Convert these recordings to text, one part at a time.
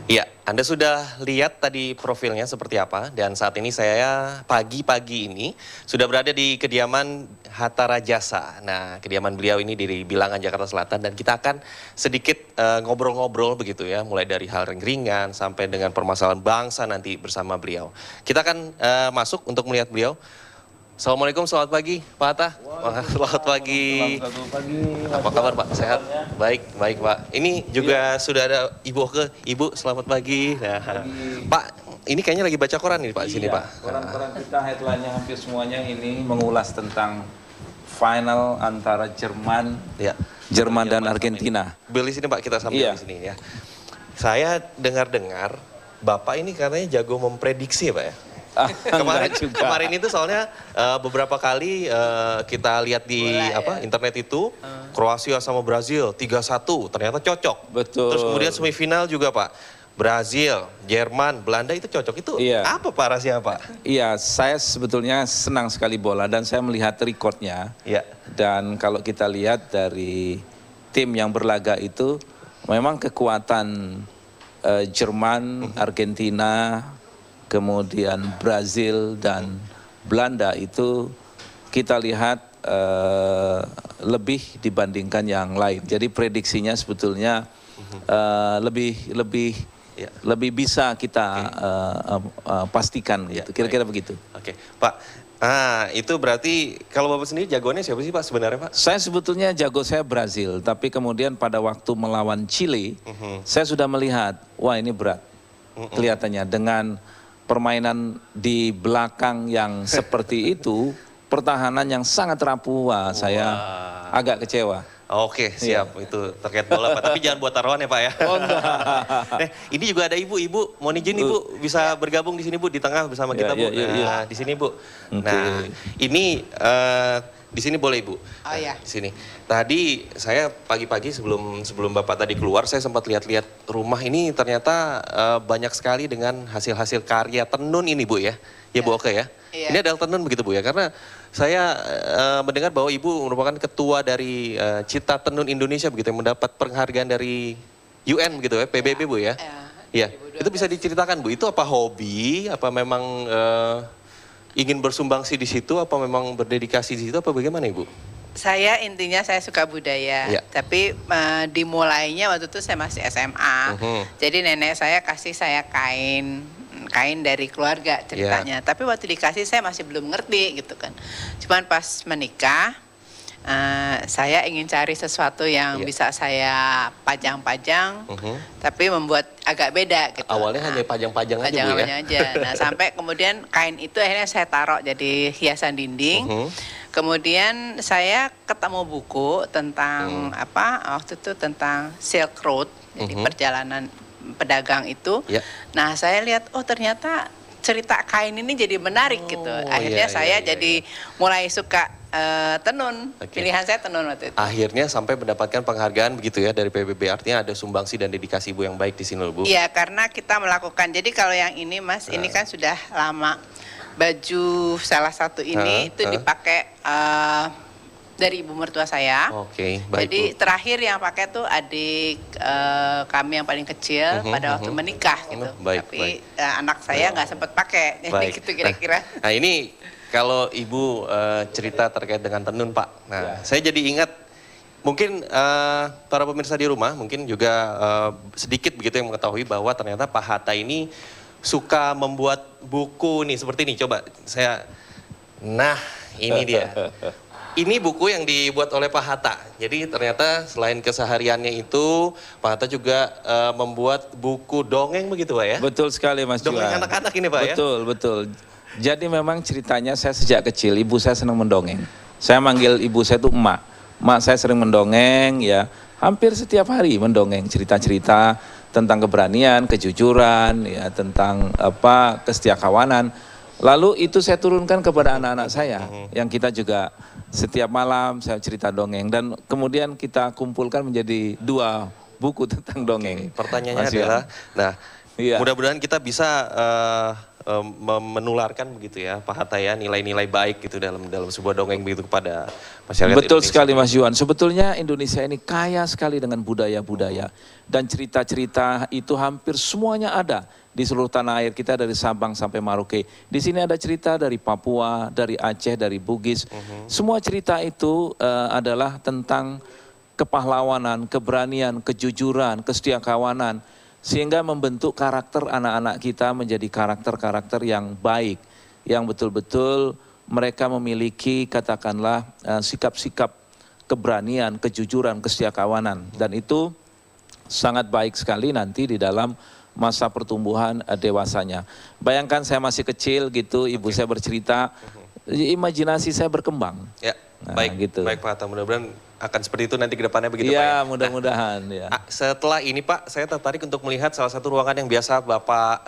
Iya, Anda sudah lihat tadi profilnya seperti apa, dan saat ini saya pagi-pagi ini sudah berada di kediaman Hatta Rajasa. Nah, kediaman beliau ini di Bilangan, Jakarta Selatan, dan kita akan sedikit ngobrol-ngobrol begitu ya, mulai dari hal yang ringan sampai dengan permasalahan bangsa nanti bersama beliau. Kita akan masuk untuk melihat beliau. Assalamualaikum, selamat pagi Pak Hatta. Selamat pagi. Selamat pagi. Apa kabar Pak? Sehat? Baik, baik Pak. Ini juga sudah ada Ibu Oke. Ibu, selamat pagi. Nah, Pak, ini kayaknya lagi baca koran nih Pak di sini Pak. Koran-koran kita headline-nya hampir semuanya ini mengulas tentang final antara Jerman dan Argentina. Beli sini Pak, kita sambil di sini ya. Saya dengar-dengar Bapak ini katanya jago memprediksi ya Pak ya? Kemarin itu soalnya beberapa kali kita lihat di internet itu Kroasia sama Brazil 3-1 ternyata cocok. Betul. Terus kemudian semifinal juga Pak, Brazil, Jerman, Belanda itu cocok. Itu apa Pak rahasia Pak? Iya, saya sebetulnya senang sekali bola dan saya melihat rekodnya. Iya. Dan kalau kita lihat dari tim yang berlaga itu memang kekuatan Jerman, Argentina, kemudian Brazil dan Belanda itu kita lihat lebih dibandingkan yang lain. Jadi prediksinya sebetulnya lebih bisa kita pastikan gitu. Kira-kira begitu. Oke, Pak. Nah, itu berarti kalau Bapak sendiri jagoannya siapa sih Pak sebenarnya Pak? Saya sebetulnya jago saya Brazil, tapi kemudian pada waktu melawan Chile, saya sudah melihat, wah ini berat. Kelihatannya dengan permainan di belakang yang seperti itu, pertahanan yang sangat rapuh, saya agak kecewa. Oke, siap. Itu terkait bola Pak. Tapi jangan buat taruhan ya Pak ya. Oh enggak. Ini juga ada Ibu, mohon izin Ibu bisa bergabung di sini Bu, di tengah bersama kita Bu. Nah, di sini Bu. Nah, ini di sini boleh Ibu. Oh iya. Di sini. Tadi saya pagi-pagi sebelum Bapak tadi keluar, saya sempat lihat-lihat rumah ini ternyata banyak sekali dengan hasil-hasil karya tenun ini Bu ya. Ya Bu Oke ya. Iya. Ini adalah tenun begitu Bu ya, karena saya mendengar bahwa Ibu merupakan ketua dari Cipta Tenun Indonesia begitu yang mendapat penghargaan dari UN begitu ya, PBB Bu ya. Iya. Itu bisa diceritakan Bu, itu apa hobi, apa memang ingin bersumbangsi di situ, apa memang berdedikasi di situ, apa bagaimana Ibu? Saya intinya saya suka budaya, tapi dimulainya waktu itu saya masih SMA. Jadi nenek saya kasih saya kain dari keluarga ceritanya. Tapi waktu dikasih saya masih belum ngerti gitu kan. Cuman pas menikah, saya ingin cari sesuatu yang bisa saya pajang-pajang, tapi membuat agak beda gitu. Awalnya hanya pajang-pajang aja Bu ya? aja. Nah sampai kemudian kain itu akhirnya saya taruh jadi hiasan dinding. Kemudian saya ketemu buku tentang waktu itu tentang Silk Road, jadi perjalanan pedagang itu. Nah saya lihat, oh ternyata cerita kain ini jadi menarik gitu. Akhirnya saya jadi mulai suka tenun. Pilihan saya tenun waktu itu. Akhirnya sampai mendapatkan penghargaan begitu ya dari PBB, artinya ada sumbangsi dan dedikasi Ibu yang baik di sini Bu. Iya, karena kita melakukan. Jadi kalau yang ini Mas, ini kan sudah lama. Baju salah satu ini itu dipakai dari ibu mertua saya. Oke, baik. Jadi terakhir yang pakai tuh adik kami yang paling kecil pada waktu menikah gitu. Tapi anak saya nggak sempat pakai. Jadi gitu kira-kira. Nah ini kalau Ibu cerita terkait dengan tenun Pak. Nah saya jadi ingat mungkin para pemirsa di rumah mungkin juga sedikit begitu yang mengetahui bahwa ternyata Pak Hatta ini suka membuat buku nih seperti ini. Coba saya, nah ini dia. Ini buku yang dibuat oleh Pak Hatta. Jadi ternyata selain kesehariannya itu, Pak Hatta juga membuat buku dongeng begitu Pak ya? Betul sekali Mas Juan. Dongeng anak-anak ini Pak ya? Betul. Jadi memang ceritanya saya sejak kecil, ibu saya senang mendongeng. Saya manggil ibu saya itu emak. Emak saya sering mendongeng ya, hampir setiap hari mendongeng cerita-cerita tentang keberanian, kejujuran, ya tentang kesetiakawanan. Lalu itu saya turunkan kepada anak-anak saya, yang kita juga setiap malam saya cerita dongeng dan kemudian kita kumpulkan menjadi 2 buku tentang dongeng. Pertanyaannya adalah, nah mudah-mudahan kita bisa menularkan begitu ya Pak Hatta ya, nilai-nilai baik gitu dalam sebuah dongeng begitu kepada masyarakat Betul Indonesia. sekali Mas Yuan. Sebetulnya Indonesia ini kaya sekali dengan budaya-budaya dan cerita-cerita itu hampir semuanya ada di seluruh tanah air kita dari Sabang sampai Merauke. Di sini ada cerita dari Papua, dari Aceh, dari Bugis. Semua cerita itu adalah tentang kepahlawanan, keberanian, kejujuran, kesetiakawanan, sehingga membentuk karakter anak-anak kita menjadi karakter-karakter yang baik, yang betul-betul mereka memiliki katakanlah sikap-sikap keberanian, kejujuran, kesetiakawanan, dan itu sangat baik sekali nanti di dalam masa pertumbuhan dewasanya. Bayangkan saya masih kecil gitu, ibu saya bercerita, imajinasi saya berkembang. Ya, baik, gitu. Baik Pak Hatta, mudah-mudahan akan seperti itu nanti ke depannya begitu Pak ya. Mudah-mudahan ya. Setelah ini Pak, saya tertarik untuk melihat salah satu ruangan yang biasa Bapak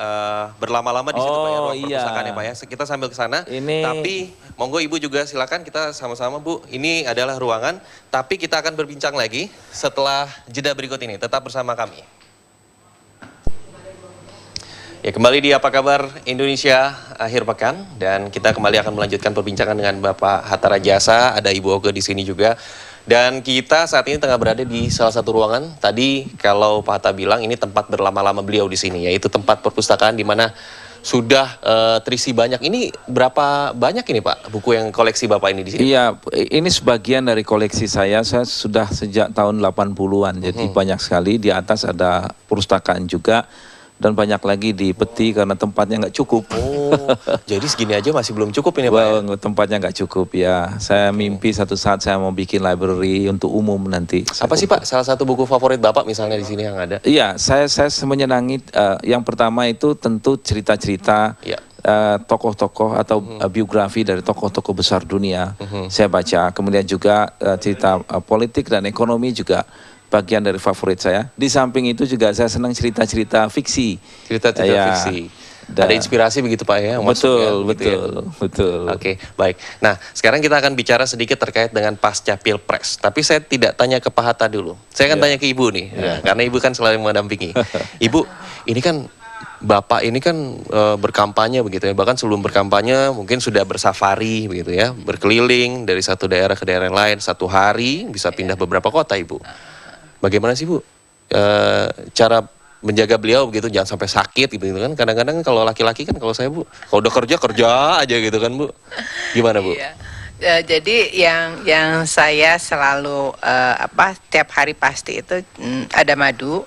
berlama-lama di situ Pak ya, ruang perpustakaannya Pak ya. Kita sambil ke sana, tapi monggo Ibu juga silakan kita sama-sama Bu. Ini adalah ruangan, tapi kita akan berbincang lagi setelah jeda berikut ini. Tetap bersama kami. Ya, kembali di Apa Kabar Indonesia akhir pekan, dan kita kembali akan melanjutkan perbincangan dengan Bapak Hatta Rajasa, ada Ibu Oge di sini juga. Dan kita saat ini tengah berada di salah satu ruangan. Tadi kalau Pak Hatta bilang ini tempat berlama-lama beliau di sini, yaitu tempat perpustakaan di mana sudah terisi banyak. Ini berapa banyak ini Pak buku yang koleksi Bapak ini di sini? Iya, ini sebagian dari koleksi saya sudah sejak tahun 80-an, jadi banyak sekali. Di atas ada perpustakaan juga. Dan banyak lagi di peti karena tempatnya nggak cukup. Oh, jadi segini aja masih belum cukup ini Pak ya? Tempatnya nggak cukup ya. Saya mimpi satu saat saya mau bikin library untuk umum nanti. Apa sih Pak salah satu buku favorit Bapak misalnya di sini yang ada? Iya, saya menyenangi yang pertama itu tentu cerita-cerita tokoh-tokoh atau biografi dari tokoh-tokoh besar dunia. Saya baca, kemudian juga cerita politik dan ekonomi juga bagian dari favorit saya. Di samping itu juga saya senang cerita-cerita fiksi. Cerita-cerita fiksi. Ada inspirasi begitu Pak ya? Betul. Oke, baik. Nah, sekarang kita akan bicara sedikit terkait dengan pasca Pilpres. Tapi saya tidak tanya ke Pak Hatta dulu. Saya akan tanya ke Ibu nih. Nah, karena Ibu kan selalu mendampingi. Ibu, ini kan Bapak ini kan berkampanye begitu ya. Bahkan sebelum berkampanye mungkin sudah bersafari begitu ya. Berkeliling dari satu daerah ke daerah yang lain. Satu hari bisa pindah beberapa kota Ibu. Bagaimana sih Bu cara menjaga beliau begitu jangan sampai sakit gitu kan? Kadang-kadang kalau laki-laki kan kalau saya Bu, kalau udah kerja aja gitu kan Bu. Gimana Bu? Iya. Jadi yang saya selalu tiap hari pasti itu ada madu.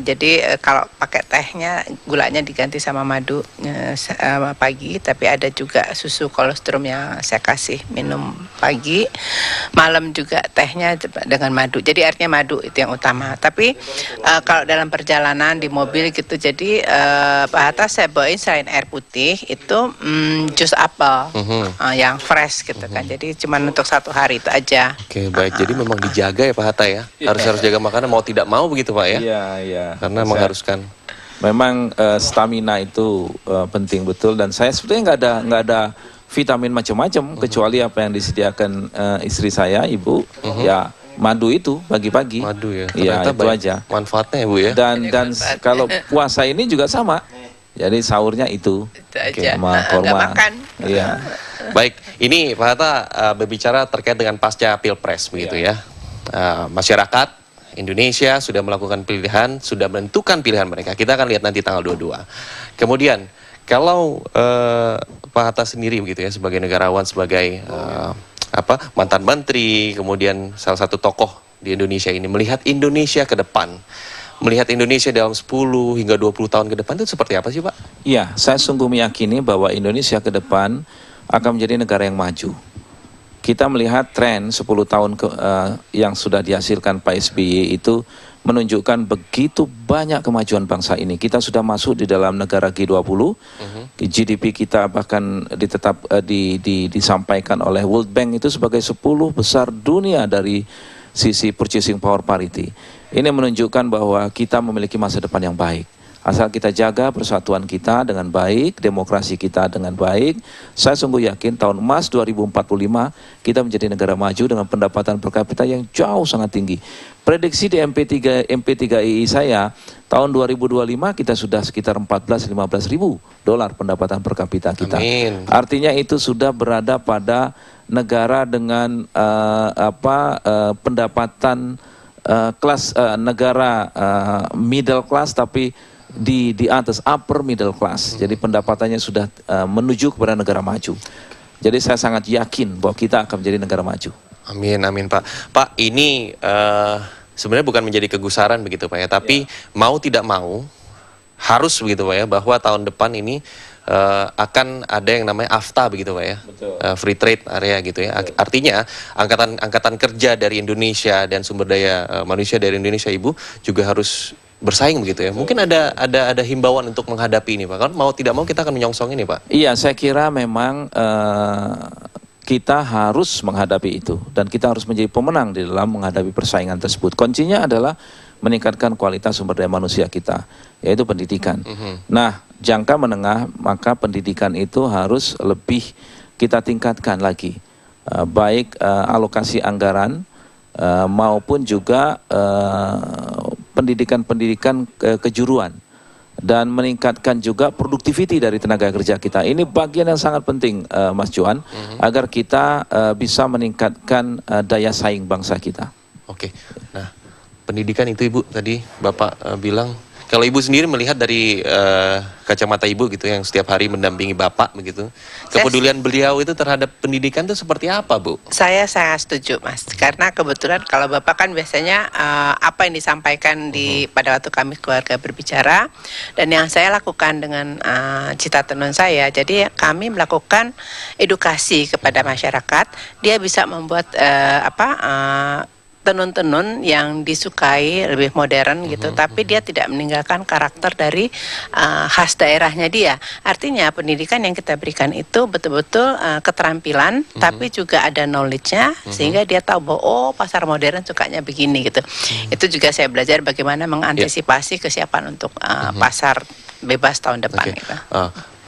Jadi kalau pakai tehnya gulanya diganti sama madu pagi, tapi ada juga susu kolostrum yang saya kasih minum pagi, malam juga tehnya dengan madu. Jadi artinya madu itu yang utama. Tapi kalau dalam perjalanan di mobil gitu, jadi Pak Hatta saya bawain selain air putih itu jus apel yang fresh gitu. Kan. Jadi cuma untuk satu hari itu aja. Oke, baik. Jadi memang dijaga ya Pak Hatta ya. Harus jaga makanan mau tidak mau begitu Pak ya. Iya. Karena mengharuskan. Memang stamina itu penting betul, dan saya sebetulnya nggak ada vitamin macam-macam kecuali apa yang disediakan istri saya, Ibu. Ya madu itu pagi-pagi. Madu ya. Iya, itu aja. Manfaatnya ya Bu ya. Dan kalau puasa ini juga sama. Jadi sahurnya itu aja. Sama korma. Nggak makan. Iya. Baik, ini Pak Hatta berbicara terkait dengan pasca Pilpres begitu ya. Masyarakat Indonesia sudah melakukan pilihan, sudah menentukan pilihan mereka. Kita akan lihat nanti tanggal 22. Kemudian kalau Pak Hatta sendiri begitu ya sebagai negarawan, sebagai mantan menteri, kemudian salah satu tokoh di Indonesia ini melihat Indonesia ke depan. Melihat Indonesia dalam 10 hingga 20 tahun ke depan itu seperti apa sih Pak? Iya, saya sungguh meyakini bahwa Indonesia ke depan akan menjadi negara yang maju. Kita melihat tren 10 tahun yang sudah dihasilkan Pak SBY itu menunjukkan begitu banyak kemajuan bangsa ini. Kita sudah masuk di dalam negara G20, GDP kita bahkan disampaikan oleh World Bank itu sebagai 10 besar dunia dari sisi purchasing power parity. Ini menunjukkan bahwa kita memiliki masa depan yang baik. Asal kita jaga persatuan kita dengan baik, demokrasi kita dengan baik, saya sungguh yakin tahun emas 2045 kita menjadi negara maju dengan pendapatan per kapita yang jauh sangat tinggi. Prediksi di MP3II saya tahun 2025 kita sudah sekitar 14-15 ribu dolar pendapatan per kapita kita. Amin. Artinya itu sudah berada pada negara dengan pendapatan kelas negara middle class, tapi di atas upper middle class. Jadi pendapatannya sudah menuju kepada negara maju. Jadi saya sangat yakin bahwa kita akan menjadi negara maju. Amin, amin Pak. Pak, ini sebenarnya bukan menjadi kegusaran begitu Pak ya, tapi mau tidak mau harus begitu Pak ya, bahwa tahun depan ini akan ada yang namanya AFTA begitu Pak ya, free trade area gitu ya. Artinya angkatan kerja dari Indonesia dan sumber daya manusia dari Indonesia Ibu juga harus bersaing begitu ya. Mungkin ada himbauan untuk menghadapi ini Pak. Kan mau tidak mau kita akan menyongsong ini Pak. Iya, saya kira memang kita harus menghadapi itu dan kita harus menjadi pemenang di dalam menghadapi persaingan tersebut. Kuncinya adalah meningkatkan kualitas sumber daya manusia kita, yaitu pendidikan. Nah, jangka menengah maka pendidikan itu harus lebih kita tingkatkan lagi, baik alokasi anggaran maupun juga pendidikan kejuruan, dan meningkatkan juga produktiviti dari tenaga kerja kita. Ini bagian yang sangat penting Mas Johan, agar kita bisa meningkatkan daya saing bangsa kita. Oke, nah pendidikan itu Ibu tadi Bapak bilang, kalau Ibu sendiri melihat dari kacamata Ibu gitu yang setiap hari mendampingi Bapak begitu, kepedulian beliau itu terhadap pendidikan itu seperti apa Bu? Saya sangat setuju Mas, karena kebetulan kalau Bapak kan biasanya apa yang disampaikan pada waktu kami keluarga berbicara, dan yang saya lakukan dengan cita tenun saya, jadi kami melakukan edukasi kepada masyarakat, dia bisa membuat tenun-tenun yang disukai lebih modern gitu, tapi dia tidak meninggalkan karakter dari khas daerahnya dia. Artinya pendidikan yang kita berikan itu betul-betul keterampilan, tapi juga ada knowledge-nya, sehingga dia tahu bahwa oh pasar modern sukanya begini gitu. Itu juga saya belajar bagaimana mengantisipasi kesiapan untuk pasar bebas tahun depan. Gitu.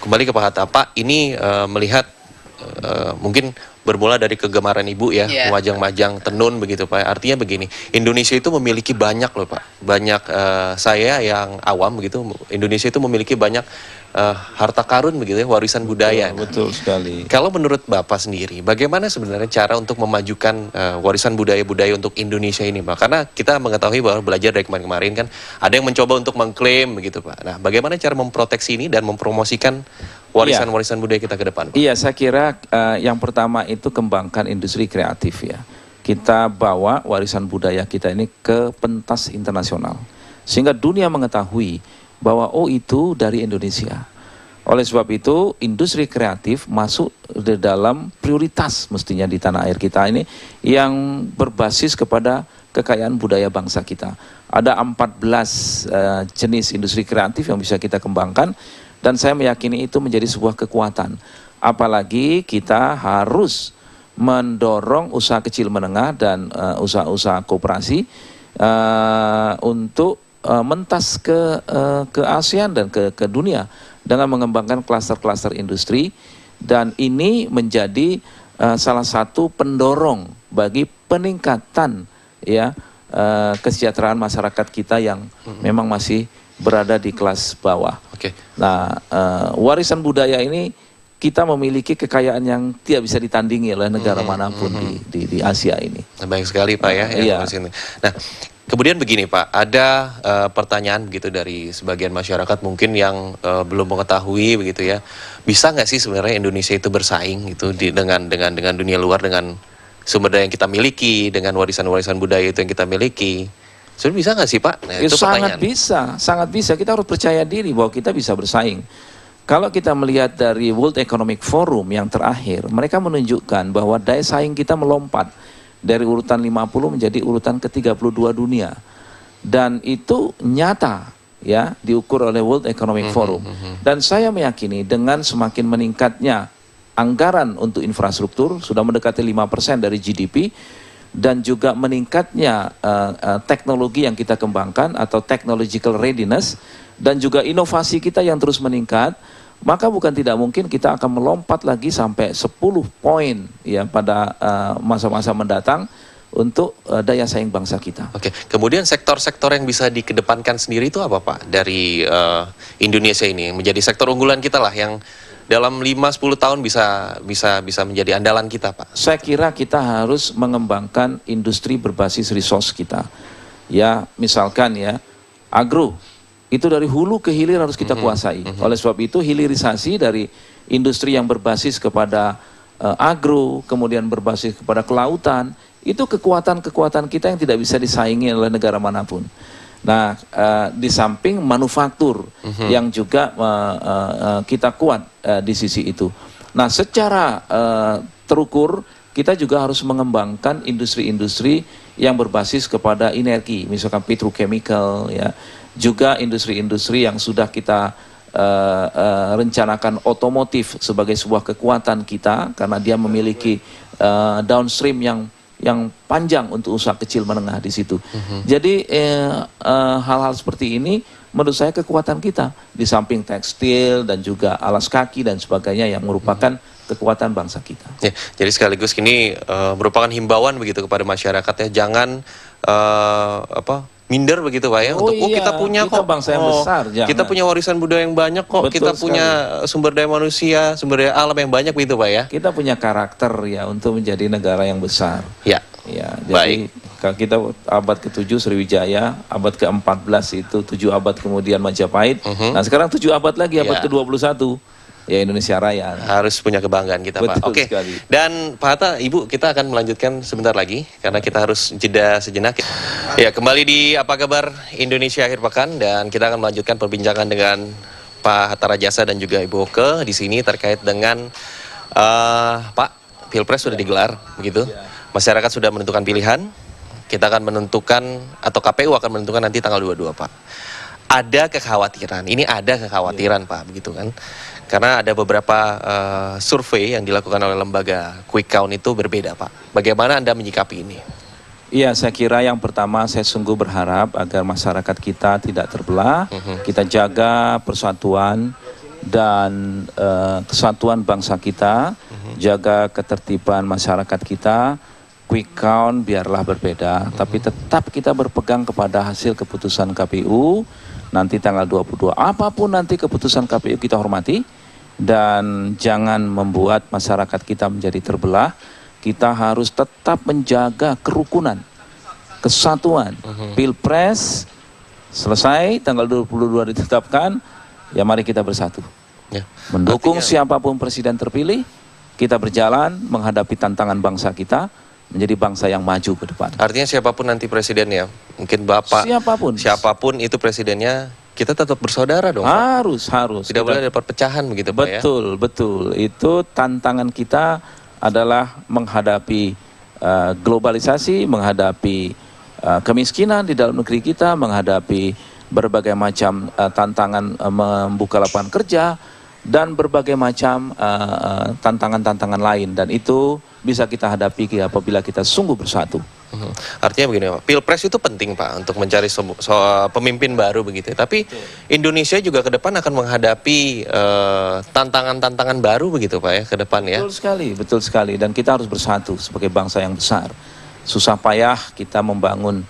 Kembali ke Pak Hatta, Pak ini melihat mungkin bermula dari kegemaran Ibu ya, memajang-majang tenun begitu Pak. Artinya begini, Indonesia itu memiliki banyak loh Pak. Banyak saya yang awam begitu, Indonesia itu memiliki banyak harta karun begitu ya, warisan budaya. Betul sekali. Kalau menurut Bapak sendiri, bagaimana sebenarnya cara untuk memajukan warisan budaya-budaya untuk Indonesia ini Pak? Karena kita mengetahui bahwa belajar dari kemarin-kemarin kan, ada yang mencoba untuk mengklaim begitu Pak. Nah, bagaimana cara memproteksi ini dan mempromosikan warisan-warisan budaya kita ke depan Pak? Iya, saya kira yang pertama itu kembangkan industri kreatif ya. Kita bawa warisan budaya kita ini ke pentas internasional, sehingga dunia mengetahui bahwa oh itu dari Indonesia. Oleh sebab itu industri kreatif masuk di dalam prioritas mestinya di tanah air kita ini, yang berbasis kepada kekayaan budaya bangsa kita. Ada 14 jenis industri kreatif yang bisa kita kembangkan, dan saya meyakini itu menjadi sebuah kekuatan. Apalagi kita harus mendorong usaha kecil menengah dan usaha-usaha koperasi untuk mentas ke ASEAN dan ke dunia dengan mengembangkan klaster-klaster industri, dan ini menjadi salah satu pendorong bagi peningkatan ya kesejahteraan masyarakat kita yang memang masih berada di kelas bawah. Nah, warisan budaya ini kita memiliki kekayaan yang tidak bisa ditandingi oleh negara manapun di Asia ini. Baik sekali Pak ya. Iya. Nah, kemudian begini Pak, ada pertanyaan begitu dari sebagian masyarakat mungkin yang belum mengetahui begitu ya. Bisa nggak sih sebenarnya Indonesia itu bersaing gitu dengan dunia luar, dengan sumber daya yang kita miliki, dengan warisan-warisan budaya itu yang kita miliki? Sebenarnya bisa nggak sih Pak? Nah, itu sangat bisa, sangat bisa. Kita harus percaya diri bahwa kita bisa bersaing. Kalau kita melihat dari World Economic Forum yang terakhir, mereka menunjukkan bahwa daya saing kita melompat dari urutan 50 menjadi urutan ke-32 dunia. Dan itu nyata ya, diukur oleh World Economic Forum. Dan saya meyakini dengan semakin meningkatnya anggaran untuk infrastruktur, sudah mendekati 5% dari GDP, dan juga meningkatnya teknologi yang kita kembangkan atau technological readiness dan juga inovasi kita yang terus meningkat, maka bukan tidak mungkin kita akan melompat lagi sampai 10 poin ya pada masa-masa mendatang untuk daya saing bangsa kita. Oke, kemudian sektor-sektor yang bisa dikedepankan sendiri itu apa Pak dari Indonesia ini menjadi sektor unggulan kita lah yang dalam 5-10 tahun bisa menjadi andalan kita Pak? Saya kira kita harus mengembangkan industri berbasis resource kita. Ya, misalkan ya, agro itu dari hulu ke hilir harus kita kuasai. Oleh sebab itu hilirisasi dari industri yang berbasis kepada agro, kemudian berbasis kepada kelautan, itu kekuatan-kekuatan kita yang tidak bisa disaingi oleh negara manapun. Nah, di samping manufaktur yang juga kita kuat di sisi itu. Nah, secara terukur kita juga harus mengembangkan industri-industri yang berbasis kepada energi, misalkan petrochemical, ya, juga industri-industri yang sudah kita rencanakan otomotif sebagai sebuah kekuatan kita karena dia memiliki downstream yang panjang untuk usaha kecil menengah di situ. Jadi hal-hal seperti ini menurut saya kekuatan kita di samping tekstil dan juga alas kaki dan sebagainya yang merupakan kekuatan bangsa kita. Ya, jadi sekaligus ini merupakan himbauan begitu kepada masyarakat ya, jangan minder begitu Pak ya, untuk iya, kita punya kita kok bangsa yang besar, jangan. kita punya warisan budaya yang banyak kok, Betul kita sekali. punya sumber daya manusia, sumber daya alam yang banyak begitu Pak ya. Kita punya karakter ya untuk menjadi negara yang besar. Ya. Ya, jadi kalau kita abad ke-7 Sriwijaya, abad ke-14 itu 7 abad kemudian Majapahit. Nah, sekarang 7 abad lagi, abad Ya. ke-21 ya Indonesia Raya. Harus punya kebanggaan kita Pak. Betul Oke. sekali. Dan Pak Hatta, Ibu, kita akan melanjutkan sebentar lagi karena kita harus jeda sejenak. Ya, kembali di Apa Kabar Indonesia Akhir Pekan dan kita akan melanjutkan perbincangan dengan Pak Hatta Rajasa dan juga Ibu Oke di sini terkait dengan Pak, Pilpres sudah digelar begitu. Masyarakat sudah menentukan pilihan. Kita akan menentukan atau KPU akan menentukan nanti tanggal 22 Pak. Ada kekhawatiran, ini ada kekhawatiran Pak, begitu kan? Karena ada beberapa survei yang dilakukan oleh lembaga Quick Count itu berbeda Pak. Bagaimana Anda menyikapi ini? Iya, saya kira yang pertama saya sungguh berharap agar masyarakat kita tidak terbelah, kita jaga persatuan dan kesatuan bangsa kita, jaga ketertiban masyarakat kita. Quick count biarlah berbeda, tapi tetap kita berpegang kepada hasil keputusan KPU nanti tanggal 22. Apapun nanti keputusan KPU kita hormati dan jangan membuat masyarakat kita menjadi terbelah. Kita harus tetap menjaga kerukunan, kesatuan. Pilpres selesai tanggal 22 ditetapkan, ya mari kita bersatu. Ya. Mendukung siapapun presiden terpilih, kita berjalan menghadapi tantangan bangsa kita menjadi bangsa yang maju ke depan. Artinya siapapun nanti presidennya, mungkin Bapak, siapapun itu presidennya, kita tetap bersaudara dong. Harus. Tidak boleh ada perpecahan begitu Pak ya? Betul. Itu tantangan kita adalah menghadapi globalisasi, menghadapi kemiskinan di dalam negeri kita, menghadapi berbagai macam tantangan membuka lapangan kerja, dan berbagai macam tantangan-tantangan lain. Dan itu bisa kita hadapi apabila kita sungguh bersatu. Artinya begini Pak, Pilpres itu penting Pak untuk mencari pemimpin baru begitu. Tapi Indonesia juga ke depan akan menghadapi tantangan-tantangan baru begitu Pak ya ke depan ya. Betul sekali. Dan kita harus bersatu sebagai bangsa yang besar. Susah payah kita membangun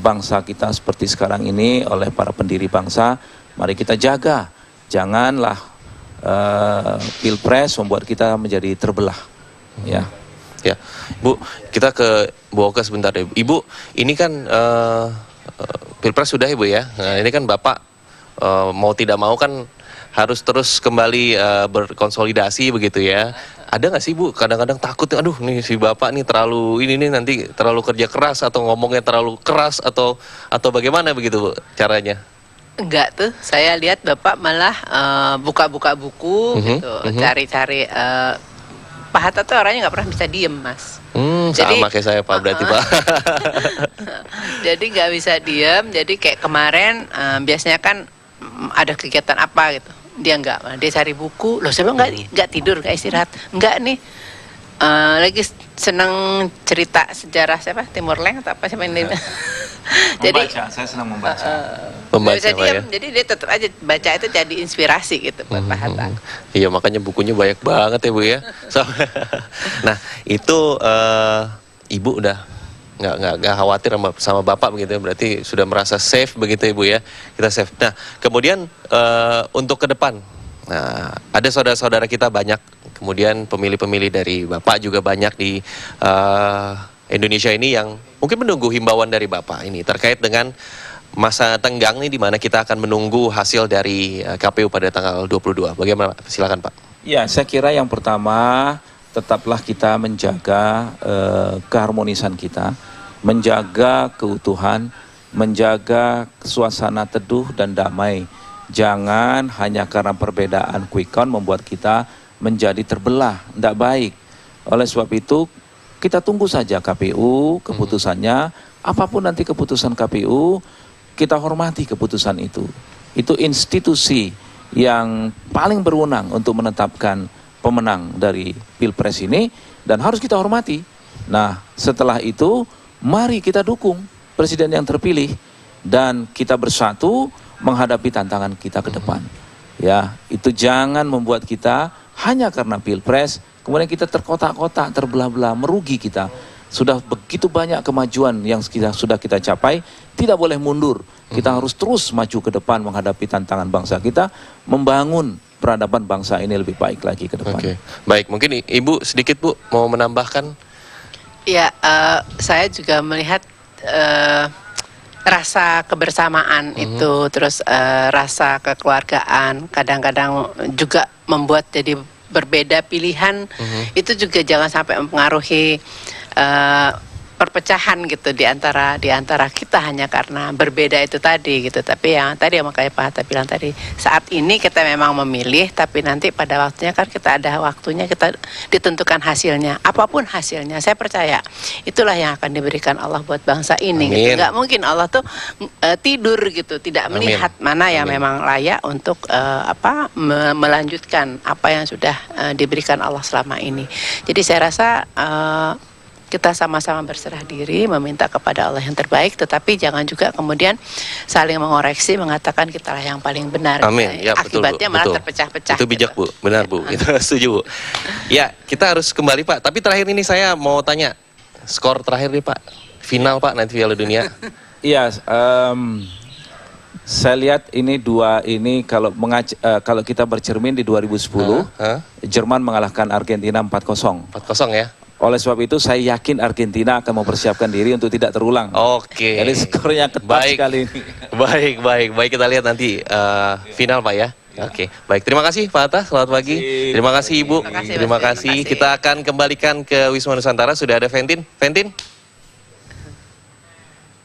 bangsa kita seperti sekarang ini oleh para pendiri bangsa. Mari kita jaga, janganlah Pilpres membuat kita menjadi terbelah. Ya, Bu, kita ke Bu Oke sebentar deh. Ibu, ini kan Pilpres sudah Ibu ya. Nah, ini kan Bapak mau tidak mau kan harus terus kembali berkonsolidasi begitu ya. Ada nggak sih Bu kadang-kadang takut, aduh nih si Bapak nih terlalu ini nih nanti terlalu kerja keras atau ngomongnya terlalu keras atau bagaimana begitu Bu caranya? Enggak tuh, saya lihat Bapak malah buka-buka buku gitu, cari-cari. Pak Hatta tuh orangnya nggak pernah bisa diem Mas. Jadi, sama kayak saya Pak berarti Pak. Jadi nggak bisa diem. Jadi kayak kemarin biasanya kan ada kegiatan apa gitu, dia nggak, dia cari buku. Loh saya bilang nggak tidur, nggak istirahat, nggak nih. lagi seneng cerita sejarah siapa Timur Leng atau apa siapa ini. Jadi Membaca, saya senang membaca. Membaca, bisa Pak, ya? diam, jadi dia tetap aja baca itu jadi inspirasi gitu buat Pak Hatta. Iya, makanya bukunya banyak banget ya Bu ya. Nah itu Ibu udah nggak khawatir sama Bapak begitu ya, berarti sudah merasa safe begitu ya Bu ya, kita safe. Nah kemudian untuk ke depan, nah ada saudara-saudara kita banyak, kemudian pemilih-pemilih dari Bapak juga banyak di Indonesia ini yang mungkin menunggu himbauan dari Bapak ini terkait dengan masa tenggang nih di mana kita akan menunggu hasil dari KPU pada tanggal 22. Bagaimana Pak? Silakan Pak. Ya, saya kira yang pertama tetaplah kita menjaga keharmonisan kita, menjaga keutuhan, menjaga suasana teduh dan damai. Jangan hanya karena perbedaan quick count membuat kita menjadi terbelah, tidak baik. Oleh sebab itu, kita tunggu saja KPU, keputusannya, apapun nanti keputusan KPU, kita hormati keputusan itu. Itu institusi yang paling berwenang untuk menetapkan pemenang dari Pilpres ini dan harus kita hormati. Nah, setelah itu mari kita dukung presiden yang terpilih dan kita bersatu menghadapi tantangan kita ke depan. Ya, itu jangan membuat kita hanya karena Pilpres kemudian kita terkotak-kotak, terbelah-belah, merugi kita. Sudah begitu banyak kemajuan yang sudah kita capai, tidak boleh mundur. Kita harus terus maju ke depan menghadapi tantangan bangsa kita, membangun peradaban bangsa ini lebih baik lagi ke depan. Oke, baik. Mungkin Ibu sedikit Bu mau menambahkan? Ya, saya juga melihat rasa kebersamaan itu, terus rasa kekeluargaan, kadang-kadang juga membuat jadi berbeda pilihan, itu juga jangan sampai mempengaruhi perpecahan gitu di antara kita hanya karena berbeda itu tadi gitu. Tapi yang tadi yang makanya Pak Hatta bilang tadi, saat ini kita memang memilih, tapi nanti pada waktunya kan kita ada waktunya, kita ditentukan hasilnya, apapun hasilnya. Saya percaya itulah yang akan diberikan Allah buat bangsa ini. Gitu. Nggak mungkin Allah tuh tidur gitu, tidak melihat mana yang memang layak untuk melanjutkan apa yang sudah diberikan Allah selama ini. Jadi saya rasa kita sama-sama berserah diri, meminta kepada Allah yang terbaik, tetapi jangan juga kemudian saling mengoreksi, mengatakan kitalah yang paling benar. Amin. Ya, akibatnya betul, malah betul. terpecah-pecah. Itu bijak Bu, benar Bu. Itu setuju Bu. Ya, kita harus kembali Pak. Tapi terakhir ini saya mau tanya, skor terakhir nih Pak, final Pak nanti Piala Dunia. Iya, saya lihat ini kalau kita bercermin di 2010, Jerman mengalahkan Argentina 4-0. 4-0 ya. Oleh sebab itu saya yakin Argentina akan mempersiapkan diri untuk tidak terulang. Oke. Jadi skornya ketat sekali ini. Baik kita lihat nanti final Pak ya. Oke, baik. Terima kasih Pak Hatta, selamat pagi. Terima kasih Ibu. Terima kasih, Terima Mas. kasih. Terima kasih. Kita akan kembalikan ke Wisma Nusantara. Sudah ada Ventin.